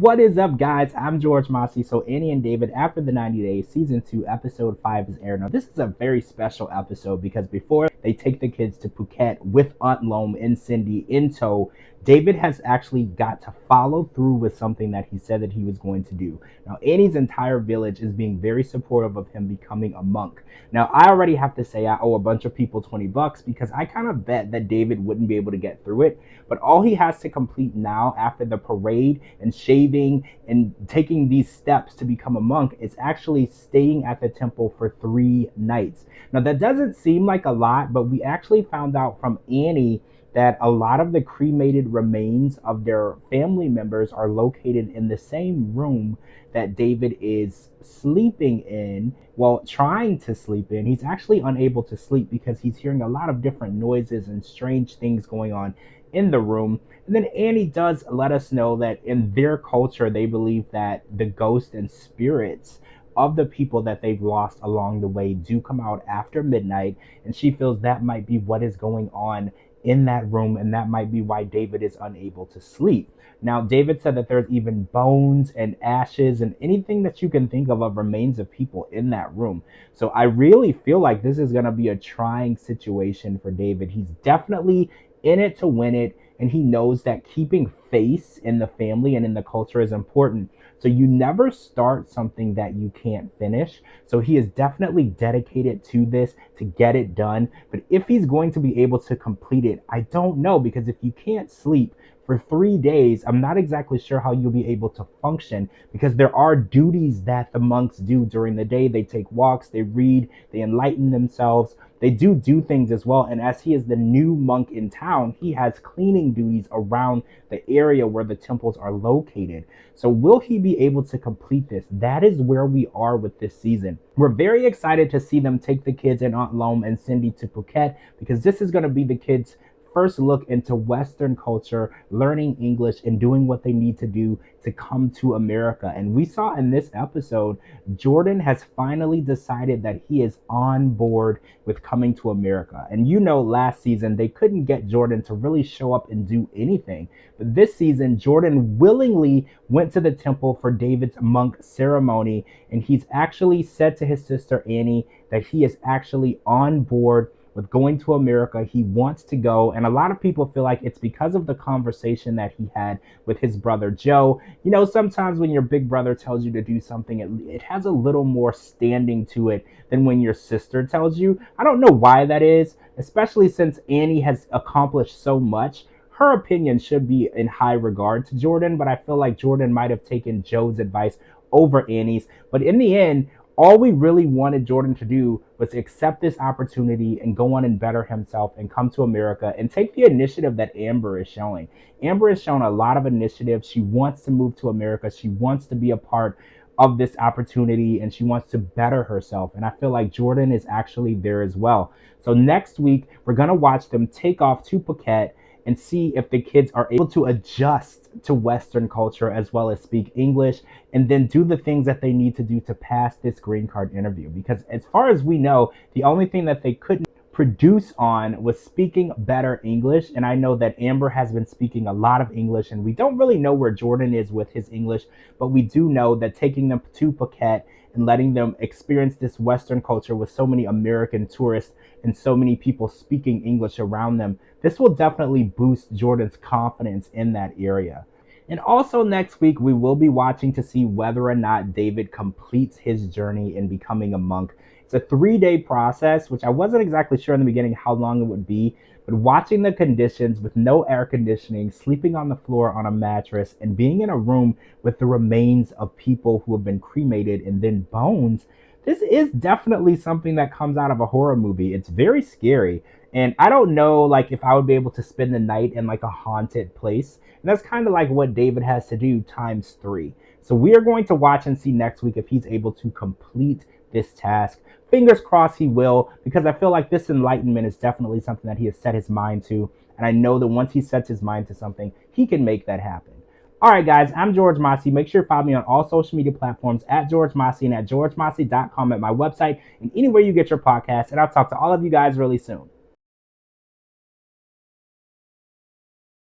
What is up, guys? I'm George Mossey. So, Annie and David, after the 90 days, season 2, episode 5 is aired. Now, this is a very special episode because before they take the kids to Phuket with Aunt Lome and Cindy in tow, David has actually got to follow through with something that he said that he was going to do. Now, Annie's entire village is being very supportive of him becoming a monk. Now, I already have to say I owe a bunch of people $20 because I kind of bet that David wouldn't be able to get through it. But all he has to complete now after the parade and shaving and taking these steps to become a monk is actually staying at the temple for 3 nights. Now, that doesn't seem like a lot, but we actually found out from Annie that a lot of the cremated remains of their family members are located in the same room that David is sleeping in, well, trying to sleep in. He's actually unable to sleep because he's hearing a lot of different noises and strange things going on in the room. And then Annie does let us know that in their culture, they believe that the ghosts and spirits of the people that they've lost along the way do come out after midnight. And she feels that might be what is going on in that room, and that might be why David is unable to sleep. Now, David said that there's even bones and ashes and anything that you can think of remains of people in that room. So I really feel like this is going to be a trying situation for David. He's definitely in it to win it, and he knows that keeping face in the family and in the culture is important. So you never start something that you can't finish. So he is definitely dedicated to this to get it done. But if he's going to be able to complete it, I don't know, because if you can't sleep for 3 days, I'm not exactly sure how you'll be able to function, because there are duties that the monks do during the day. They take walks, they read, they enlighten themselves. They do things as well. And as he is the new monk in town, he has cleaning duties around the area where the temples are located. So will he be able to complete this? That is where we are with this season. We're very excited to see them take the kids and Aunt Lome and Cindy to Phuket, because this is going to be the kids' first look into Western culture, learning English, and doing what they need to do to come to America. And we saw in this episode, Jordan has finally decided that he is on board with coming to America. And you know, last season, they couldn't get Jordan to really show up and do anything. But this season, Jordan willingly went to the temple for David's monk ceremony. And he's actually said to his sister Annie that he is actually on board with going to America. He wants to go. And a lot of people feel like it's because of the conversation that he had with his brother Joe. You know, sometimes when your big brother tells you to do something, it has a little more standing to it than when your sister tells you. I don't know why that is, especially since Annie has accomplished so much. Her opinion should be in high regard to Jordan, but I feel like Jordan might have taken Joe's advice over Annie's. But in the end, all we really wanted Jordan to do was accept this opportunity and go on and better himself and come to America and take the initiative that Amber is showing. Amber has shown a lot of initiative. She wants to move to America. She wants to be a part of this opportunity, and she wants to better herself. And I feel like Jordan is actually there as well. So next week, we're going to watch them take off to Phuket and see if the kids are able to adjust to Western culture as well as speak English, and then do the things that they need to do to pass this green card interview. Because as far as we know, the only thing that they couldn't produce on was speaking better English. And I know that Amber has been speaking a lot of English, and we don't really know where Jordan is with his English, but we do know that taking them to Phuket and letting them experience this Western culture with so many American tourists and so many people speaking English around them, this will definitely boost Jordan's confidence in that area. And also next week, we will be watching to see whether or not David completes his journey in becoming a monk. It's a 3-day process, which I wasn't exactly sure in the beginning how long it would be, but watching the conditions with no air conditioning, sleeping on the floor on a mattress, and being in a room with the remains of people who have been cremated and then bones, this is definitely something that comes out of a horror movie. It's very scary. And I don't know, like, if I would be able to spend the night in like a haunted place. And that's kind of like what David has to do times 3. So we are going to watch and see next week if he's able to complete this task. Fingers crossed he will, because I feel like this enlightenment is definitely something that he has set his mind to. And I know that once he sets his mind to something, he can make that happen. All right, guys, I'm George Mossey. Make sure to follow me on all social media platforms at George Mossey and at georgemossey.com at my website and anywhere you get your podcasts. And I'll talk to all of you guys really soon.